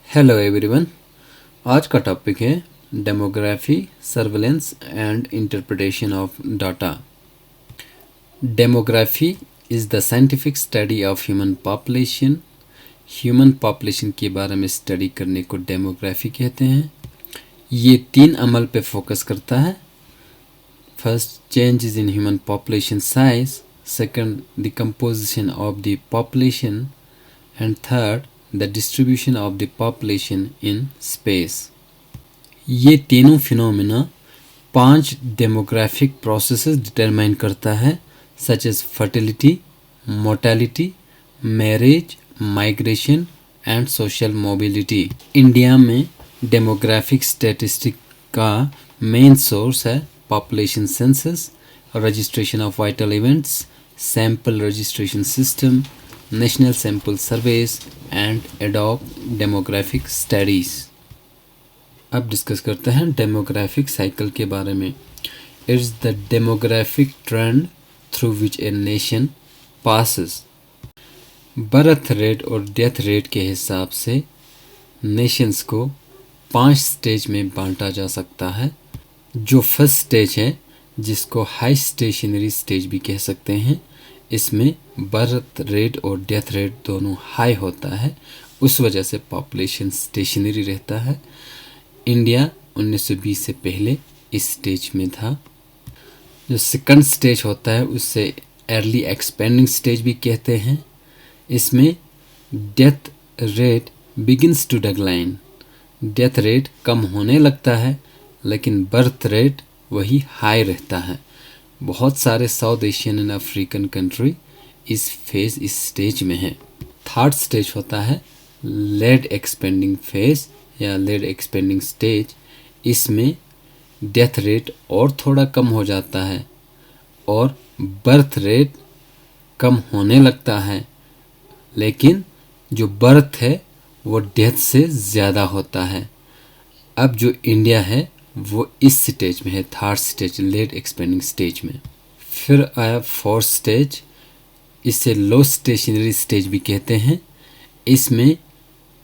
Hello everyone. आज का topic है demography, surveillance and interpretation of data. Demography is the scientific study of human population. Human population के बारे में study करने को डेमोग्राफी कहते हैं। ये 3 अमल पे फोकस करता है। First, changes in human population size. Second, the composition of the population. And third, the distribution of the population in space. ये तीनों फिनोमिना 5 डेमोग्राफिक प्रोसेसेस डिटरमाइन करता है, such as fertility, mortality, marriage, migration and social mobility. India में demographic statistic का main source है population census, registration of vital events, sample registration system, national sample surveys and adhoc demographic studies. अब discuss करते हैं demographic cycle के बारे में। It's the demographic trend through which a nation passes. Birth rate और death rate के हिसाब से नेशंस को 5 स्टेज में बांटा जा सकता है। जो फर्स्ट स्टेज है, जिसको हाई स्टेशनरी स्टेज भी कह सकते हैं, इसमें बर्थ रेट और डेथ रेट दोनों हाई होता है, उस वजह से पॉपुलेशन स्टेशनरी रहता है। इंडिया 1920 से पहले इस स्टेज में था। जो सेकंड स्टेज होता है उससे अर्ली एक्सपेंडिंग स्टेज भी कहते हैं। इसमें death rate begins to decline. Death rate कम होने लगता है, लेकिन बर्थ रेट वही हाई रहता है। बहुत सारे south Asian and African country इस स्टेज में है। थर्ड स्टेज होता है लेट एक्सपेंडिंग फेज या लेट एक्सपेंडिंग स्टेज। इसमें डेथ रेट और थोड़ा कम हो जाता है और बर्थ रेट कम होने लगता है, लेकिन जो बर्थ है वो डेथ से ज़्यादा होता है। अब जो इंडिया है वो इस स्टेज में है, third stage, late expanding stage में। फिर आया फोर्थ स्टेज, इसे लो स्टेशनरी स्टेज भी कहते हैं। इसमें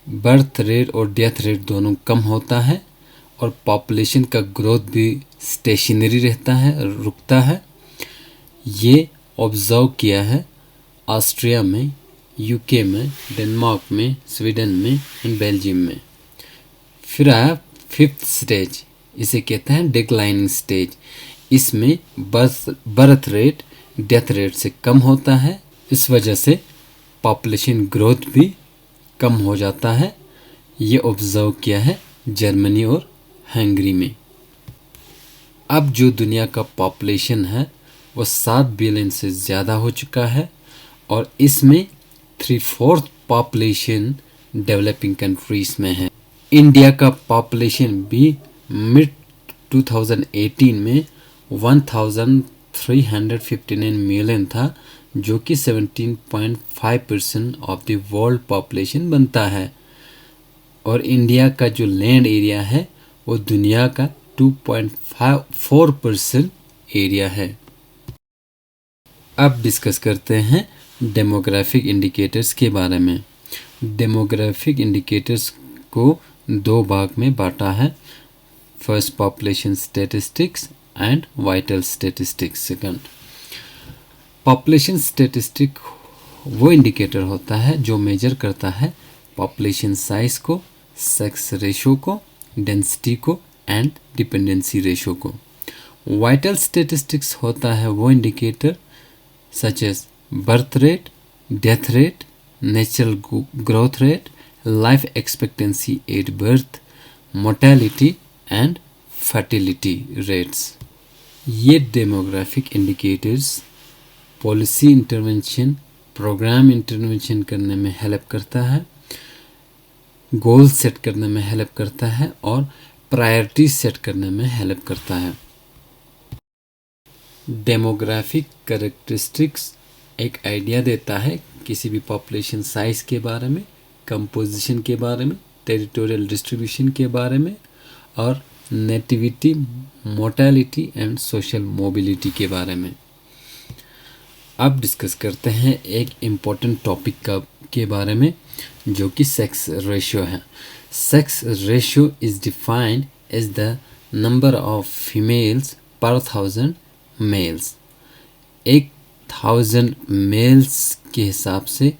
बर्थ रेट और डेथ रेट दोनों कम होता है और पॉपुलेशन का ग्रोथ भी स्टेशनरी रहता है, रुकता है। ये ऑब्जर्व किया है ऑस्ट्रिया में, यूके में, डेनमार्क में, स्वीडन में एंड बेल्जियम में। फिर आया फिफ्थ स्टेज, इसे कहते हैं डिक्लाइनिंग स्टेज। इसमें बर्थ रेट डेथ रेट से कम होता है, इस वजह से पॉपुलेशन ग्रोथ भी कम हो जाता है। ये ऑब्जर्व किया है जर्मनी और हंगरी में। अब जो दुनिया का पॉपुलेशन है वो 7 बिलियन से ज़्यादा हो चुका है और इसमें 3/4 पॉपुलेशन डेवलपिंग कंट्रीज़ में है। इंडिया का पॉपुलेशन भी मिड 2018 में 1359 मिलियन था, जो कि 17.5% ऑफ द वर्ल्ड पॉपुलेशन बनता है। और इंडिया का जो लैंड एरिया है वो दुनिया का 2.4% एरिया है। अब डिस्कस करते हैं डेमोग्राफिक इंडिकेटर्स के बारे में। डेमोग्राफिक इंडिकेटर्स को 2 भाग में बांटा है। First, population statistics and vital statistics. Second, population statistic वो इंडिकेटर होता है जो मेजर करता है पॉपुलेशन साइज को, सेक्स रेशो को, डेंसिटी को एंड डिपेंडेंसी रेशो को। वाइटल स्टैटिस्टिक्स होता है वो indicator such as birth rate, death rate, natural growth rate, life expectancy at birth, mortality and fertility rates. ये demographic indicators policy intervention, programme intervention करने में help करता है, गोल सेट करने में हेल्प करता है और प्रायोरिटी सेट करने में हेल्प करता है। डेमोग्राफिक कैरेक्टरिस्टिक्स एक आइडिया देता है किसी भी पॉपुलेशन साइज के बारे में, कंपोजिशन के बारे में, टेरिटोरियल डिस्ट्रीब्यूशन के बारे में और nativity, mortality and social mobility के बारे में। अब डिस्कस करते हैं एक इम्पोर्टेंट टॉपिक का के बारे में, जो कि सेक्स रेशियो है। Sex ratio is defined as the number of females per 1000 mails. 1000 mails के हिसाब से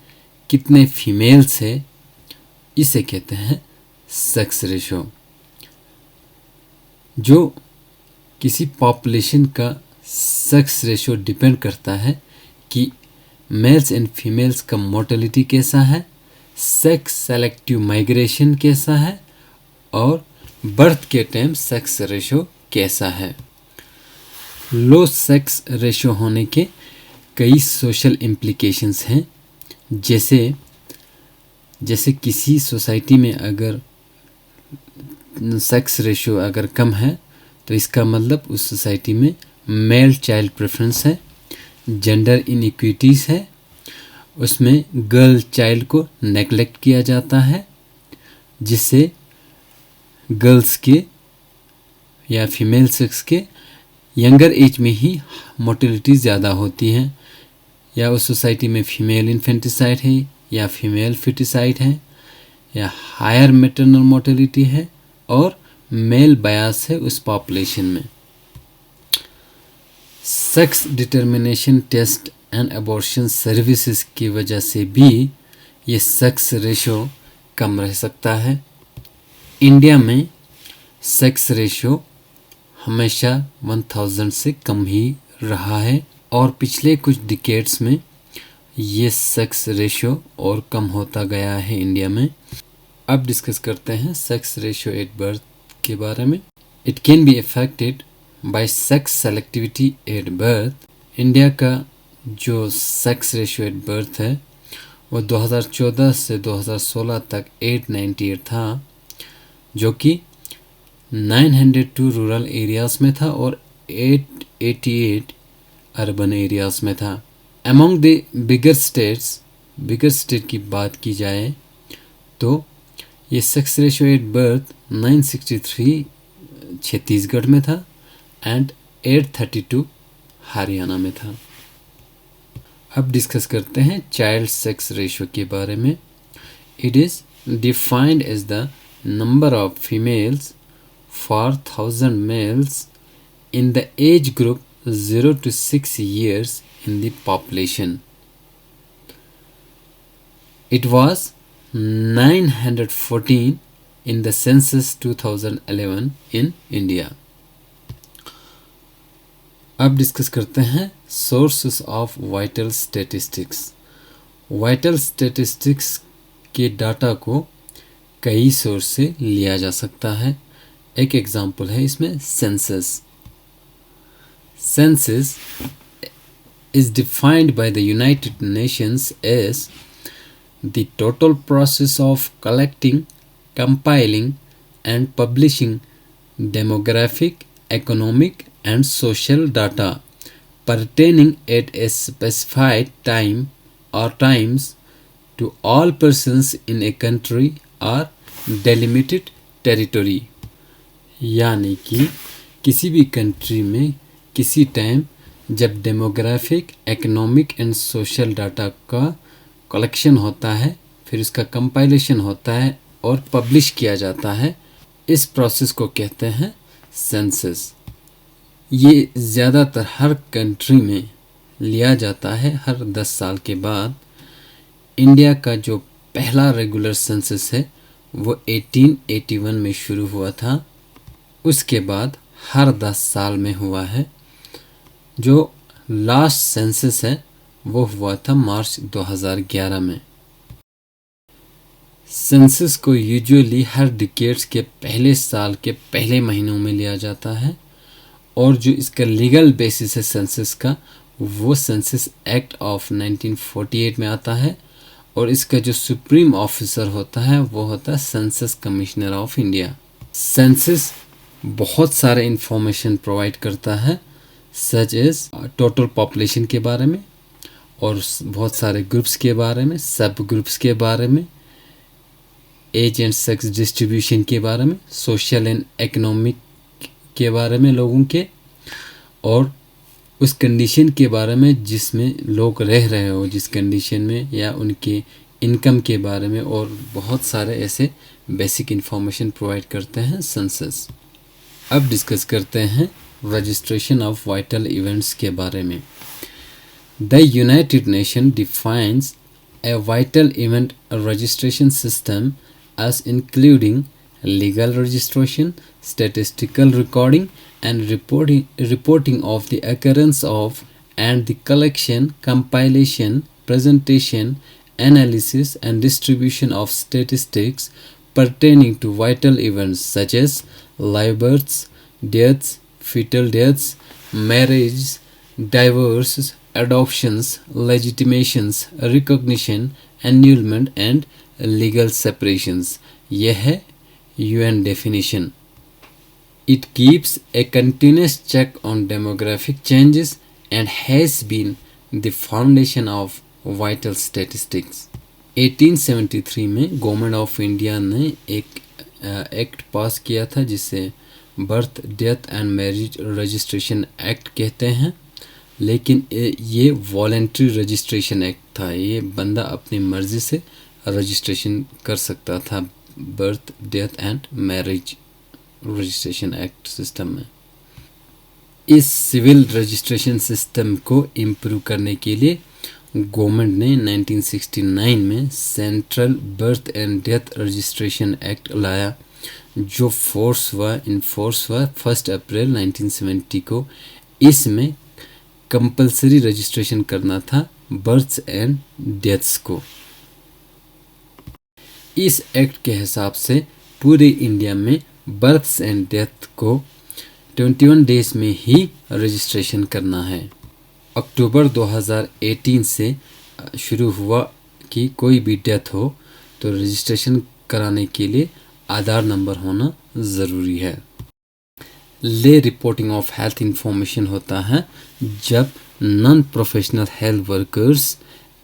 कितने फीमेल्स है, इसे कहते हैं सेक्स रेशियो। जो किसी पॉपुलेशन का सेक्स रेशियो डिपेंड करता है कि मेल्स एंड फीमेल्स का मोर्टेलिटी कैसा है, सेक्स सेलेक्टिव माइग्रेशन कैसा है, और बर्थ के टाइम सेक्स रेशियो कैसा है। लो सेक्स रेशियो होने के कई सोशल इम्प्लीकेशंस हैं। जैसे किसी सोसाइटी में अगर सेक्स रेशियो अगर कम है तो इसका मतलब उस सोसाइटी में मेल चाइल्ड प्रेफरेंस है, जेंडर इनइक्विटीज़ है, उसमें गर्ल चाइल्ड को नेग्लेक्ट किया जाता है, जिससे गर्ल्स के या फीमेल सेक्स के यंगर एज में ही मोर्टेलिटी ज़्यादा होती है, या उस सोसाइटी में फीमेल इन्फेंटिसाइड है या फीमेल फिटिसाइड है, या हायर मैटरनल मोर्टेलिटी है, और मेल बायस है उस पॉपुलेशन में। Sex determination test and abortion services की वजह से भी ये सेक्स रेशियो कम रह सकता है। इंडिया में सेक्स रेशियो हमेशा 1000 से कम ही रहा है, और पिछले कुछ डिकेड्स में ये सेक्स रेशियो और कम होता गया है इंडिया में। अब डिस्कस करते हैं सेक्स रेशियो एट बर्थ के बारे में। It can be affected by sex selectivity at birth. India का जो सेक्स रेशियो एट बर्थ है वो 2014 से 2016 तक 898 था, जो कि 902 रूरल एरियाज़ में था और 888 अर्बन एरियाज़ में था। अमॉन्ग द बिगर स्टेट की बात की जाए तो ये sex ratio at birth 963 Chhattisgarh में था एंड 832 हरियाणा में था। अब डिस्कस करते हैं चाइल्ड सेक्स रेशियो के बारे में। It is defined as the number of females for 1000 males in the age group 0 to 6 years in the population. It was 914 in the census 2011 in India. अब discuss करते हैं sources of vital statistics. Vital statistics के data को कई source से लिया जा सकता है। एक एग्जाम्पल है इसमें census. Census is defined by the United Nations as the total process of collecting, compiling, and publishing demographic, economic, and social data pertaining at a specified time or times to all persons in a country or delimited territory। यानी कि किसी भी country में किसी time जब demographic, economic and social data का collection होता है, फिर इसका कंपाइलेशन होता है और पब्लिश किया जाता है, इस प्रोसेस को कहते हैं सेंसस। ये ज़्यादातर हर कंट्री में लिया जाता है हर 10 साल के बाद। इंडिया का जो पहला रेगुलर सेंसस है वो 1881 में शुरू हुआ था, उसके बाद हर 10 साल में हुआ है। जो लास्ट सेंसस है वो हुआ था मार्च 2011 में। सेंसस को यूजुअली हर डिकेड्स के पहले साल के पहले महीनों में लिया जाता है, और जो इसका लीगल बेसिस है सेंसस का वो सेंसस एक्ट ऑफ 1948 में आता है, और इसका जो सुप्रीम ऑफिसर होता है वो होता है census commissioner of India. Census बहुत सारे इंफॉर्मेशन प्रोवाइड करता है, सच एज टोटल पॉपुलेशन के बारे में, और बहुत सारे ग्रुप्स के बारे में, सब ग्रुप्स के बारे में, एज एंड सेक्स डिस्ट्रीब्यूशन के बारे में, सोशल एंड इकोनॉमिक के बारे में लोगों के, और उस कंडीशन के बारे में जिसमें लोग रह रहे हो, जिस कंडीशन में, या उनके इनकम के बारे में और बहुत सारे ऐसे बेसिक इंफॉर्मेशन प्रोवाइड करते हैं सेंसस। अब डिस्कस करते हैं रजिस्ट्रेशन ऑफ वाइटल इवेंट्स के बारे में। The United nation defines a vital event registration system as including legal registration, statistical recording, and reporting of the occurrence of and the collection, compilation, presentation, analysis, and distribution of statistics pertaining to vital events such as live births, deaths, fetal deaths, marriages, divorces, adoptions, legitimations, recognition, annulment and legal separations। यह है UN definition। It keeps a continuous check on demographic changes and has been the foundation of vital statistics। 1873 में government of India ने एक act पास किया था जिसे birth death and marriage registration act कहते हैं, लेकिन ये वॉलेंट्री रजिस्ट्रेशन एक्ट था। ये बंदा अपनी मर्ज़ी से रजिस्ट्रेशन कर सकता था birth death and marriage registration act system में। इस सिविल रजिस्ट्रेशन सिस्टम को इम्प्रूव करने के लिए गवर्नमेंट ने 1969 में central birth and death registration act लाया, जो इनफोर्स हुआ 1 अप्रैल 1970 को। इसमें कंपलसरी रजिस्ट्रेशन करना था बर्थ्स एंड डेथ्स को। इस एक्ट के हिसाब से पूरे इंडिया में बर्थ्स एंड डेथ को 21 डेज में ही रजिस्ट्रेशन करना है। अक्टूबर 2018 से शुरू हुआ कि कोई भी डेथ हो तो रजिस्ट्रेशन कराने के लिए आधार नंबर होना ज़रूरी है। ले रिपोर्टिंग ऑफ हेल्थ इंफॉर्मेशन होता है जब नॉन प्रोफेशनल हेल्थ वर्कर्स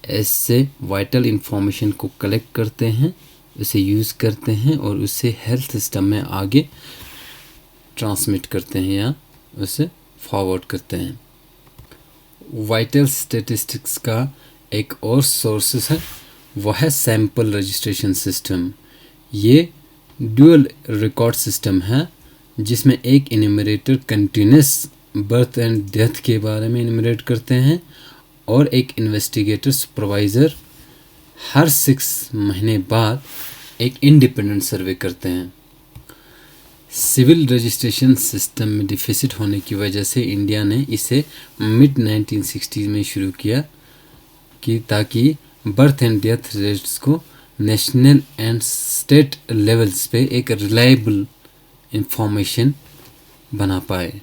ऐसे वाइटल इंफॉर्मेशन को कलेक्ट करते हैं, उसे यूज़ करते हैं और उसे हेल्थ सिस्टम में आगे ट्रांसमिट करते हैं या उसे फॉरवर्ड करते हैं। वाइटल स्टैटिस्टिक्स का एक और सोर्सेस है, वह है सैंपल रजिस्ट्रेशन सिस्टम। ये ड्यूअल रिकॉर्ड सिस्टम है जिसमें एक enumerator continuous birth and death के बारे में इन्यूमरेट करते हैं और एक इन्वेस्टिगेटर सुपरवाइज़र हर 6 महीने बाद एक इंडिपेंडेंट सर्वे करते हैं। सिविल रजिस्ट्रेशन सिस्टम में डिफिसिट होने की वजह से इंडिया ने इसे मिड 1960 में शुरू किया कि ताकि बर्थ एंड डेथ रेट्स को नेशनल एंड स्टेट लेवल्स पे एक रिलायबल इंफॉर्मेशन बना पाए।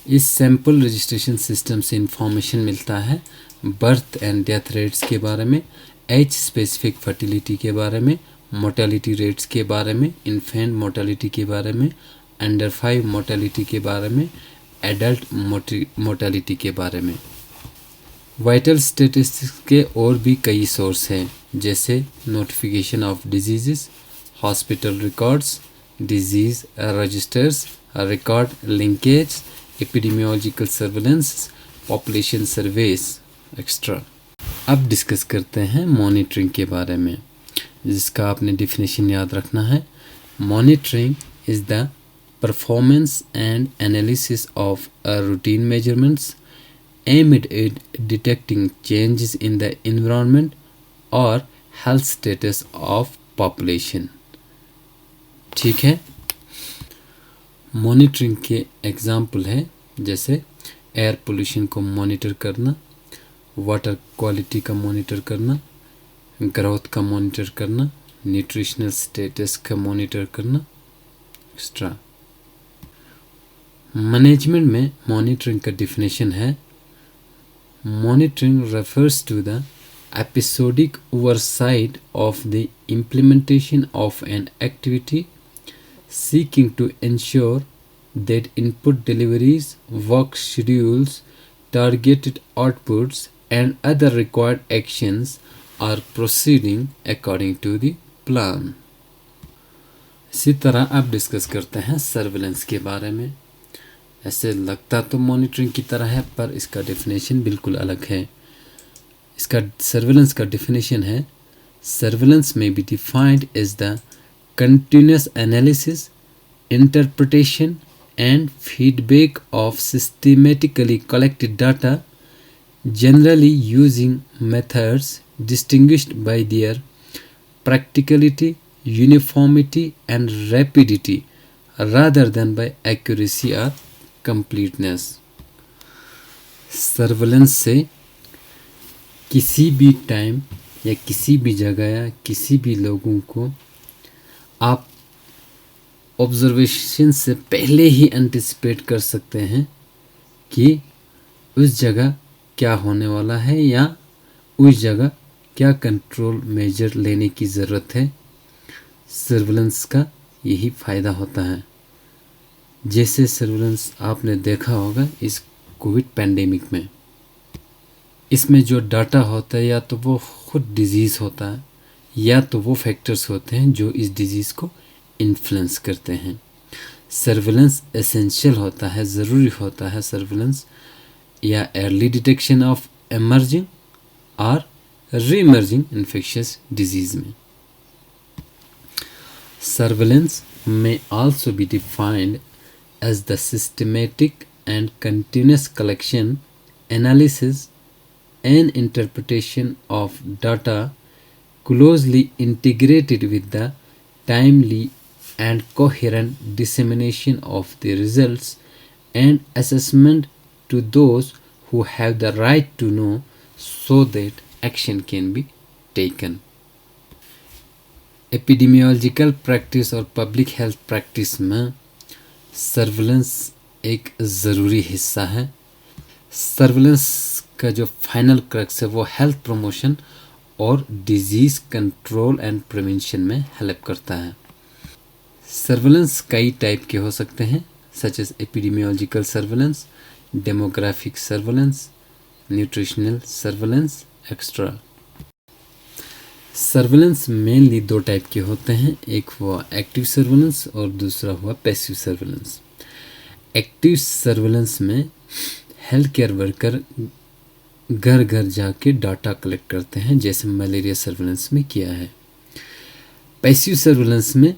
इस सैंपल रजिस्ट्रेशन सिस्टम से इंफॉर्मेशन मिलता है बर्थ एंड डेथ रेट्स के बारे में, एज स्पेसिफिक फर्टिलिटी के बारे में, मोर्टेलिटी रेट्स के बारे में, इन्फेंट मोर्टेलिटी के बारे में, अंडर 5 मोर्टेलिटी के बारे में, एडल्ट मोर्टेलिटी के बारे में। वाइटल स्टैटिस्टिक्स के और भी कई सोर्स हैं जैसे notification of disease, hospital records, disease registers, record linkage, epidemiological surveillance, population surveys extra. अब डिस्कस करते हैं मॉनिटरिंग के बारे में, जिसका आपने डिफिनेशन याद रखना है। Monitoring is the performance and analysis of routine measurements aimed at detecting changes in the environment or health status of population। ठीक है, मॉनिटरिंग के एग्जाम्पल है जैसे एयर पोल्यूशन को मॉनिटर करना, वाटर क्वालिटी का मॉनिटर करना, ग्रोथ का मॉनिटर करना, न्यूट्रिशनल स्टेटस का मॉनिटर करना एक्स्ट्रा। मैनेजमेंट में मॉनिटरिंग का डिफिनेशन है, monitoring refers to the episodic oversight of the implementation of an activity seeking to ensure that input deliveries, work schedules, targeted outputs and other required actions are proceeding according to the plan। इसी तरह अब discuss करते हैं surveillance के बारे में। ऐसे लगता तो मॉनिटरिंग की तरह है पर इसका डेफिनेशन बिल्कुल अलग है। इसका सर्विलेंस का डेफिनेशन है Surveillance may be defined as the continuous analysis, interpretation, and feedback of systematically collected data, generally using methods distinguished by their practicality, uniformity, and rapidity rather than by accuracy or completeness. Surveillance से किसी भी time या किसी भी जगह या किसी भी लोगों को आप ऑब्जर्वेशन से पहले ही एंटिसिपेट कर सकते हैं कि उस जगह क्या होने वाला है या उस जगह क्या कंट्रोल मेजर लेने की ज़रूरत है। सर्वेलेंस का यही फ़ायदा होता है। जैसे सर्वेलेंस आपने देखा होगा इस कोविड पैंडेमिक में, इसमें जो डाटा होता है या तो वो खुद डिजीज़ होता है या तो वो फैक्टर्स होते हैं जो इस डिजीज़ को इन्फ्लुएंस करते हैं। सर्वेलेंस एसेंशियल होता है, ज़रूरी होता है सर्वेलेंस या अर्ली डिटेक्शन ऑफ एमर्जिंग और रीइमर्जिंग इन्फेक्शियस डिजीज़ में। Surveillance may also be defined as the systematic and continuous collection, analysis, and interpretation of data closely integrated with the timely and coherent dissemination of the results and assessment to those who have the right to know so that action can be taken. Epidemiological practice और public health practice में surveillance एक ज़रूरी हिस्सा है। Surveillance का जो final crux है वो हेल्थ प्रमोशन और डिजीज़ कंट्रोल एंड प्रिवेंशन में हेल्प करता है। सर्वेलेंस कई टाइप के हो सकते हैं, such as epidemiological surveillance, demographic surveillance, nutritional surveillance extra. Surveillance mainly दो टाइप के होते हैं, एक हुआ एक्टिव सर्वेलेंस और दूसरा हुआ पैसिव सर्वेलेंस। एक्टिव सर्वेलेंस में हेल्थ केयर वर्कर घर घर जाके डाटा कलेक्ट करते हैं, जैसे मलेरिया सर्वेलेंस में किया है। पैसिव सर्वेलेंस में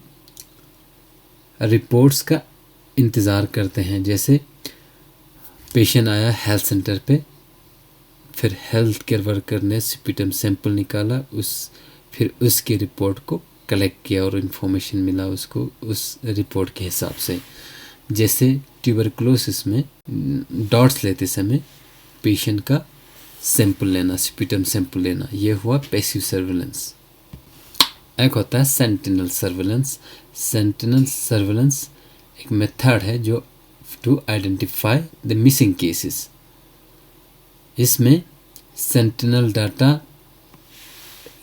रिपोर्ट्स का इंतज़ार करते हैं, जैसे पेशेंट आया हेल्थ सेंटर पे, फिर हेल्थ केयर वर्कर ने स्पिटम सैंपल निकाला, फिर उसकी रिपोर्ट को कलेक्ट किया और इन्फॉर्मेशन मिला उसको उस रिपोर्ट के हिसाब से। जैसे ट्यूबरकुलोसिस में डॉट्स लेते समय पेशेंट का सैंपल लेना, स्पिटम सैंपल लेना, ये हुआ पैसिव सर्वेलेंस। एक होता है सेंटिनल सर्वेलेंस। सेंटिनल सर्वेलेंस एक मेथड है जो to identify the missing cases. इसमें सेंटिनल डाटा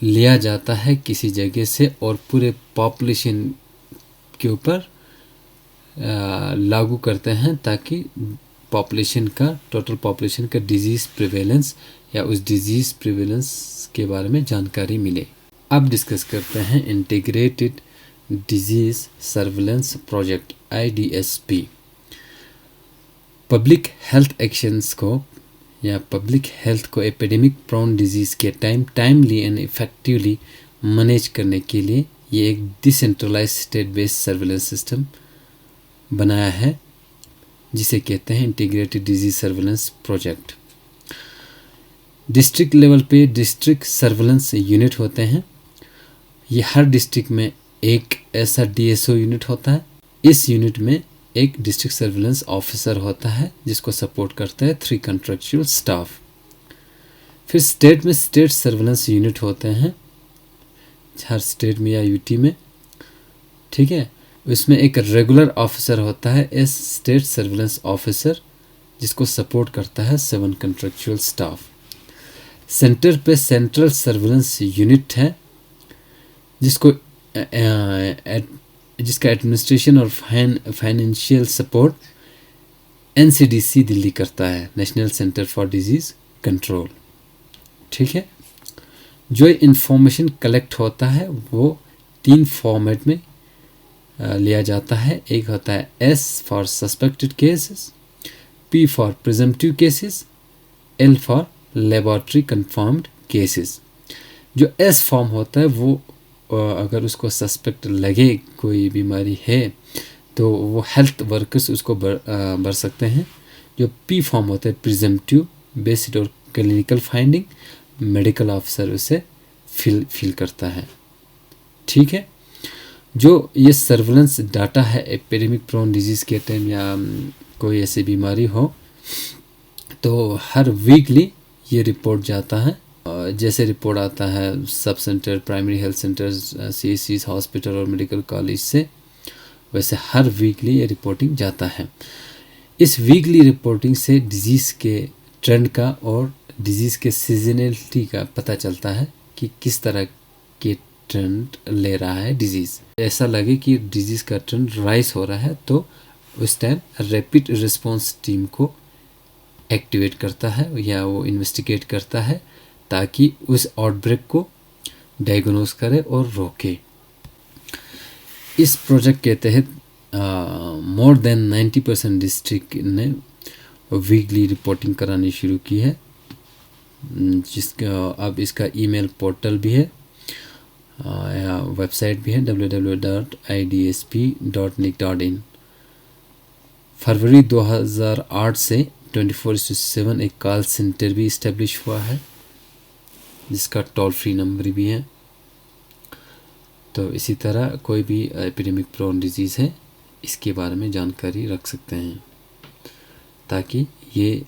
लिया जाता है किसी जगह से और पूरे पॉपुलेशन के ऊपर लागू करते हैं ताकि पॉपुलेशन का टोटल पॉपुलेशन का डिजीज़ प्रिवेलेंस या उस डिजीज़ प्रिवेलेंस के बारे में जानकारी मिले। अब डिस्कस करते हैं integrated disease surveillance project IDSP। Public health actions को या पब्लिक हेल्थ को एपिडेमिक प्रोन डिजीज़ के टाइमली एंड इफेक्टिवली मैनेज करने के लिए ये एक decentralise state based surveillance system बनाया है, जिसे कहते हैं integrated disease surveillance project. District level पे डिस्ट्रिक्ट सर्वेलेंस यूनिट होते हैं। ये हर डिस्ट्रिक्ट में एक ऐसा DSO यूनिट होता है। इस यूनिट में एक डिस्ट्रिक्ट सर्वेलेंस ऑफिसर होता है जिसको सपोर्ट करता है 3 कॉन्ट्रेक्चुअल स्टाफ। फिर स्टेट में स्टेट सर्वेलेंस यूनिट होते हैं हर स्टेट में या UT में, ठीक है। उसमें एक रेगुलर ऑफिसर होता है एस स्टेट सर्वेलेंस ऑफिसर जिसको सपोर्ट करता है 7 कॉन्ट्रेक्चुअल स्टाफ। सेंटर पे सेंट्रल सर्वेलेंस यूनिट है जिसका एडमिनिस्ट्रेशन और फाइनेंशियल सपोर्ट NCDC दिल्ली करता है, national centre for disease control, ठीक है। जो इंफॉर्मेशन कलेक्ट होता है वो 3 फॉर्मेट में लिया जाता है। एक होता है S for suspected cases, P for presumptive cases, L for laboratory confirmed cases. जो एस फॉर्म होता है वो अगर उसको सस्पेक्ट लगे कोई बीमारी है तो वो हेल्थ वर्कर्स उसको भर सकते हैं। जो पी फॉर्म होता है प्रिजम्पटिव बेस्ड और क्लिनिकल फाइंडिंग, मेडिकल ऑफिसर उसे फिल करता है। ठीक है, जो ये सर्वेलेंस डाटा है एपिडेमिक प्रोन डिजीज़ के टाइम या कोई ऐसी बीमारी हो तो हर वीकली ये रिपोर्ट जाता है। जैसे रिपोर्ट आता है sub centre, primary health centres, CHCs, hospital और मेडिकल कॉलेज से, वैसे हर वीकली ये रिपोर्टिंग जाता है। इस वीकली रिपोर्टिंग से डिजीज़ के ट्रेंड का और डिजीज़ के सीजनलिटी का पता चलता है कि किस तरह के ट्रेंड ले रहा है डिजीज़। ऐसा लगे कि डिजीज़ का ट्रेंड राइज हो रहा है तो उस टाइम रैपिड रिस्पांस टीम को एक्टिवेट करता है या वो इन्वेस्टिगेट करता है ताकि उस आउटब्रेक को डायग्नोस करे और रोके। इस प्रोजेक्ट के तहत मोर देन 90% डिस्ट्रिक्ट ने वीकली रिपोर्टिंग करानी शुरू की है, जिसका अब इसका ईमेल पोर्टल भी है या वेबसाइट भी है www.idsp.nic.in। फरवरी 2008 से 24/7 एक कॉल सेंटर भी इस्टेब्लिश हुआ है जिसका टोल फ्री नंबर भी है। तो इसी तरह कोई भी एपिडेमिक प्रोन डिजीज़ है इसके बारे में जानकारी रख सकते हैं ताकि ये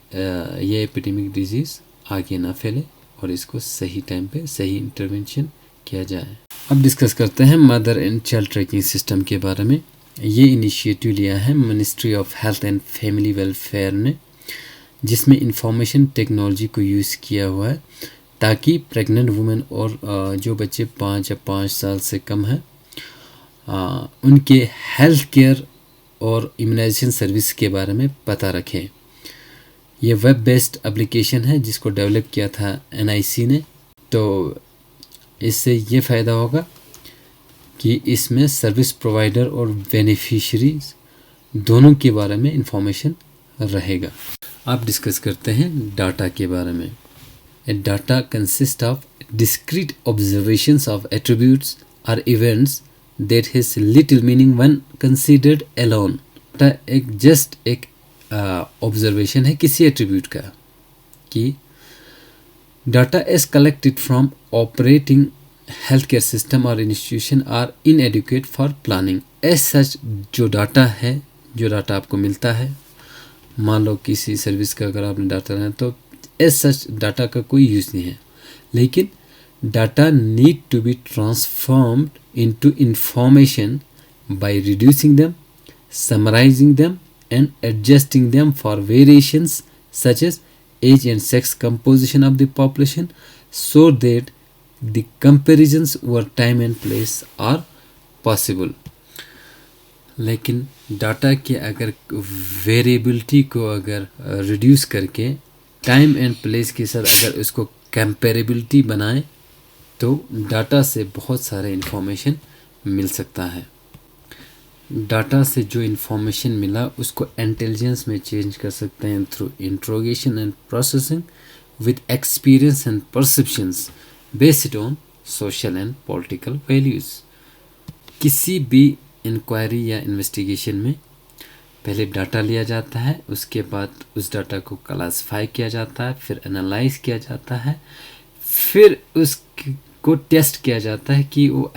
एपिडेमिक डिजीज़ आगे ना फैले और इसको सही टाइम पे सही इंटरवेंशन किया जाए। अब डिस्कस करते हैं mother and child tracking system के बारे में। ये इनिशिएटिव लिया है ministry of health and family welfare ने, जिसमें इंफॉर्मेशन टेक्नोलॉजी को यूज़ किया हुआ है ताकि प्रेग्नेंट वुमेन और जो बच्चे 5 या 5 साल से कम हैं उनके हेल्थ केयर और इम्यूनाइजेशन सर्विस के बारे में पता रखें। ये वेब बेस्ड एप्लीकेशन है जिसको डेवलप किया था NIC ने। तो इससे ये फ़ायदा होगा कि इसमें सर्विस प्रोवाइडर और बेनिफिशरीज दोनों के बारे में इंफॉर्मेशन रहेगा। आप डिस्कस करते हैं डाटा के बारे में। A data consists of discrete observations of attributes or events that has little meaning when considered alone। एक ऑब्जर्वेशन है किसी एट्रीब्यूट का कि data is collected from operating health care system और institution are inadequate for planning. As such जो data है, जो data आपको मिलता है, मान लो किसी सर्विस का अगर आपने डाटा लेना तो एज सच डाटा का कोई यूज़ नहीं है, लेकिन data need to be transformed into information by reducing them, summarising them and adjusting them for variations such as age and sex composition of the population so that the comparisons over time and place are possible. लेकिन data के अगर variability को अगर reduce करके time and place के साथ अगर उसको कंपेरेबिलिटी बनाएं तो डाटा से बहुत सारे इन्फॉर्मेशन मिल सकता है। डाटा से जो इन्फॉर्मेशन मिला उसको इंटेलिजेंस में चेंज कर सकते हैं through interrogation and processing with experience and perceptions based on social and political values. किसी भी इंक्वायरी या इन्वेस्टिगेशन में पहले डाटा लिया जाता है, उसके बाद उस डाटा को क्लासिफाई किया जाता है, फिर एनालाइज किया जाता है, फिर उसको टेस्ट किया जाता है कि वो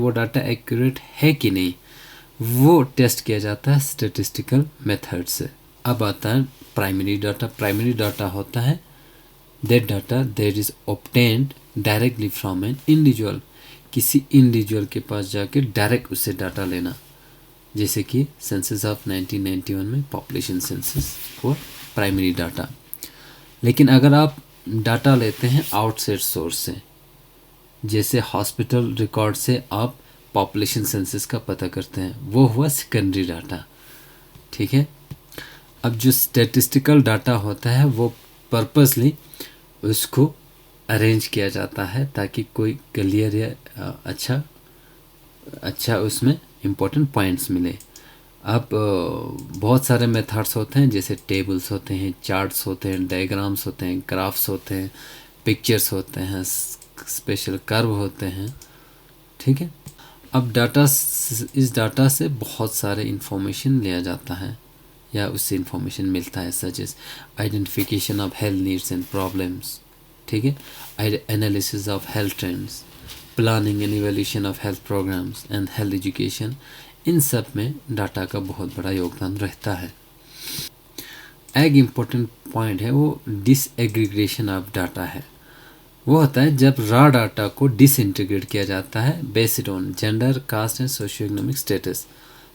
डाटा एक्यूरेट है कि नहीं। वो टेस्ट किया जाता है स्टैटिस्टिकल मेथड से। अब आता है प्राइमरी डाटा। प्राइमरी डाटा होता है that data that is obtained directly from an individual. किसी इंडिविजुअल के पास जाके डायरेक्ट उससे डाटा लेना, जैसे कि सेंसस ऑफ 1991 में पॉपुलेशन सेंसस और प्राइमरी डाटा। लेकिन अगर आप डाटा लेते हैं आउटसाइड सोर्स से, जैसे हॉस्पिटल रिकॉर्ड से आप पॉपुलेशन सेंसस का पता करते हैं, वो हुआ सेकेंडरी डाटा। ठीक है। अब जो स्टैटिस्टिकल डाटा होता है वो पर्पसली उसको अरेंज किया जाता है ताकि कोई क्लियर या अच्छा उसमें इम्पोर्टेंट पॉइंट्स मिले। अब बहुत सारे मेथड्स होते हैं, जैसे टेबल्स होते हैं, चार्ट्स होते हैं, डायग्राम्स होते हैं, ग्राफ्स होते हैं, पिक्चर्स होते हैं, स्पेशल कर्व होते हैं, ठीक है। अब इस डाटा से बहुत सारे इंफॉर्मेशन लिया जाता है या उससे इंफॉर्मेशन मिलता है, such as identification of health needs and problems, ठीक है, analysis of health trends, planning and evaluation of health programmes and health education. इन सब में डाटा का बहुत बड़ा योगदान रहता है। एक इम्पोर्टेंट पॉइंट है वो डिसएग्रीगेशन ऑफ डाटा है। वो होता है जब रॉ डाटा को डिसइंटीग्रेट किया जाता है based on gender, caste and socio economic status,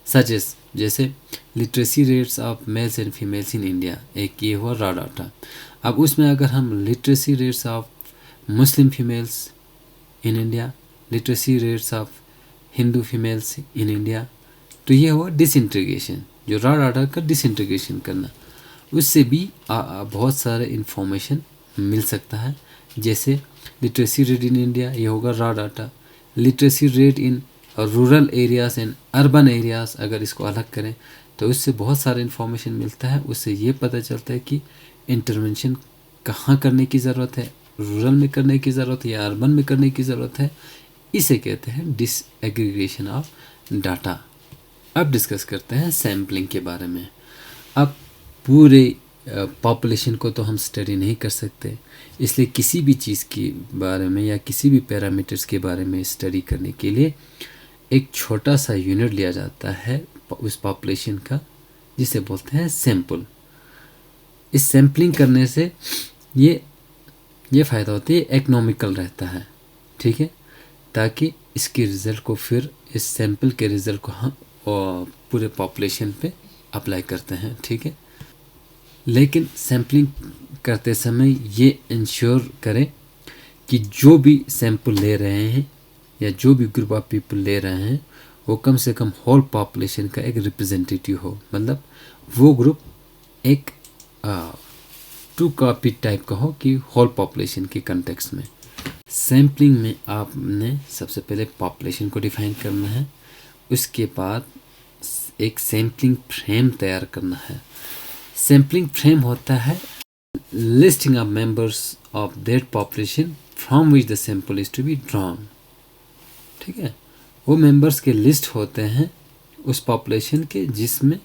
such as जैसे literacy rates of males and females in India, एक ये हुआ रॉ डाटा। अब उसमें अगर हम literacy rates of Muslim females in India, literacy rates of Hindu females in India, तो ये हुआ डिसइंटीग्रेशन, जो रॉ डाटा का डिसइंटीग्रेशन करना। उससे भी बहुत सारे इंफॉर्मेशन मिल सकता है, जैसे लिटरेसी रेट इन इंडिया, ये होगा raw data. Literacy rate in rural areas and urban areas, अगर इसको अलग करें तो उससे बहुत सारा इन्फॉर्मेशन मिलता है। उससे ये पता चलता है कि इंटरवेंशन कहाँ करने की ज़रूरत है, रूरल में करने की ज़रूरत है या अर्बन में करने की ज़रूरत है। इसे कहते हैं डिसएग्रीगेशन ऑफ डाटा। अब डिस्कस करते हैं सैम्पलिंग के बारे में। अब पूरे पॉपुलेशन को तो हम स्टडी नहीं कर सकते, इसलिए किसी भी चीज़ के बारे में या किसी भी पैरामीटर्स के बारे में स्टडी करने के लिए एक छोटा सा यूनिट लिया जाता है उस पॉपुलेशन का, जिसे बोलते हैं सैंपल। इस सैम्पलिंग करने से ये फ़ायदा होता है, ये इकोनॉमिकल रहता है, ठीक है, ताकि इसके रिज़ल्ट को फिर इस सैंपल के रिज़ल्ट को हम पूरे पॉपुलेशन पे अप्लाई करते हैं, ठीक है। लेकिन सैम्पलिंग करते समय ये इंश्योर करें कि जो भी सैंपल ले रहे हैं या जो भी ग्रुप ऑफ पीपल ले रहे हैं वो कम से कम होल पॉपुलेशन का एक रिप्रेजेंटेटिव हो, मतलब वो ग्रुप एक टू कॉपी टाइप का हो कि होल पॉपुलेशन के कंटेक्स्ट में। सैम्पलिंग में आपने सबसे पहले पॉपुलेशन को डिफाइन करना है, उसके बाद एक सैम्पलिंग फ्रेम तैयार करना है। सैम्पलिंग फ्रेम होता है listing of members of that population from which the sample is to be drawn, ठीक है। वो मेंबर्स के लिस्ट होते हैं उस पॉपुलेशन के जिसमें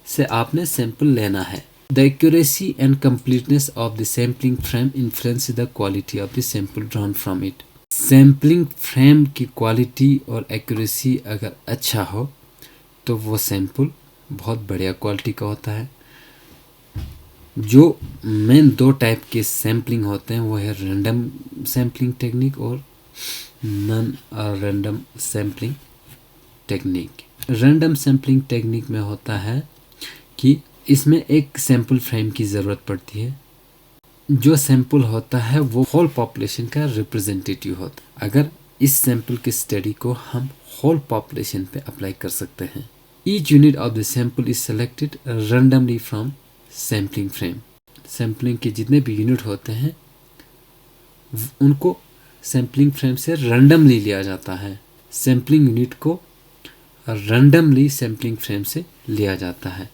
से आपने सैंपल लेना है। The accuracy and completeness of the sampling frame influence the quality of the sample drawn from it. Sampling frame की क्वालिटी और एक्यूरेसी अगर अच्छा हो तो वो सैंपल बहुत बढ़िया क्वालिटी का होता है। जो मेन दो टाइप के सैम्पलिंग होते हैं वो है रैंडम सैम्पलिंग टेक्निक और non random sampling technique. Random sampling technique में होता है कि इसमें एक सैंपल फ्रेम की ज़रूरत पड़ती है। जो सैंपल होता है वो होल पॉपुलेशन का रिप्रेजेंटेटिव होता है। अगर इस सैंपल की स्टडी को हम होल पॉपुलेशन पे अप्लाई कर सकते हैं। Each unit of the sample is selected randomly from sampling frame. Sampling के जितने भी यूनिट होते हैं उनको सैम्पलिंग फ्रेम से रैंडमली लिया जाता है। सैम्पलिंग यूनिट को रैंडमली सैम्पलिंग फ्रेम से लिया जाता है।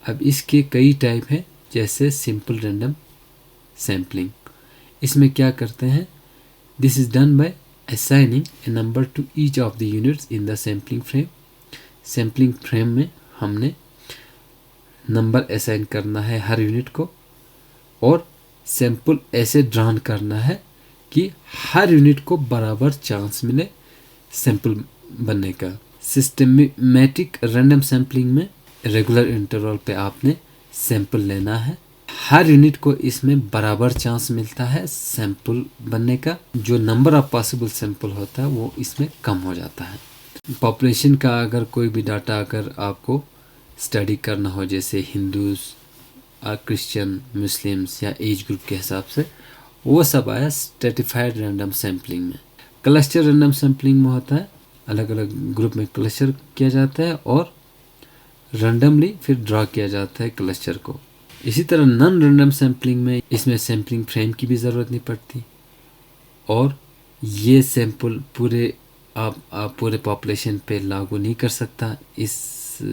अब इसके कई टाइप हैं, जैसे सिंपल रैंडम सैम्पलिंग। इसमें क्या करते हैं, this is done by assigning A number two each of the units in the sampling frame. Sampling frame में हमने नंबर असाइन करना है हर यूनिट को और सैंपल ऐसे ड्रॉन करना है कि हर यूनिट को बराबर चांस मिले सैंपल बनने का। सिस्टमेटिक रैंडम सैम्पलिंग में रेगुलर इंटरवल पे आपने सैंपल लेना है। हर यूनिट को इसमें बराबर चांस मिलता है सैंपल बनने का। जो नंबर ऑफ पॉसिबल सैंपल होता है वो इसमें कम हो जाता है। पॉपुलेशन का अगर कोई भी डाटा अगर आपको स्टडी करना हो, जैसे हिंदूज, क्रिश्चियन, मुस्लिम्स या एज ग्रुप के हिसाब से, वो सब आया स्ट्रेटिफाइड रैंडम सैम्पलिंग में। क्लस्टर रैंडम सैम्पलिंग में होता है अलग अलग ग्रुप में क्लस्टर किया जाता है और रैंडमली फिर ड्रा किया जाता है क्लस्टर को। इसी तरह नॉन रैंडम सैम्पलिंग में इसमें सैम्पलिंग फ्रेम की भी ज़रूरत नहीं पड़ती और ये सैंपल आप पूरे पॉपुलेशन पे लागू नहीं कर सकता इस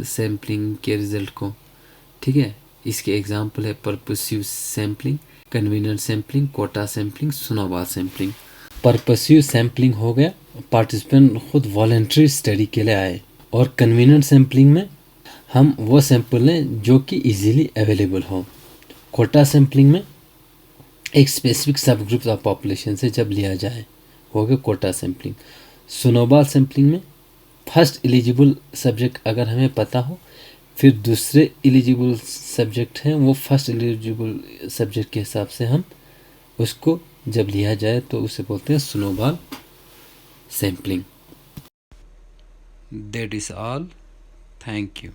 सैम्पलिंग के रिज़ल्ट को, ठीक है। इसके एग्जांपल है purposive sampling, convenient sampling, quota sampling, snowball sampling. Purposive sampling हो गया, पार्टिसिपेंट खुद वॉलेंट्री स्टडी के लिए आए। और कन्वीनियंट सैम्पलिंग में हम वो सैंपल लें जो कि इजीली अवेलेबल हो। कोटा सैम्पलिंग में एक स्पेसिफिक सब ग्रुप ऑफ पॉपुलेशन से जब लिया जाए, हो गया कोटा सैम्पलिंग। स्नोबॉल सैम्पलिंग में फर्स्ट एलिजिबल सब्जेक्ट अगर हमें पता हो, फिर दूसरे एलिजिबल सब्जेक्ट हैं वो फर्स्ट एलिजिबल सब्जेक्ट के हिसाब से हम उसको जब लिया जाए तो उसे बोलते हैं snowball sampling. That is all, thank you.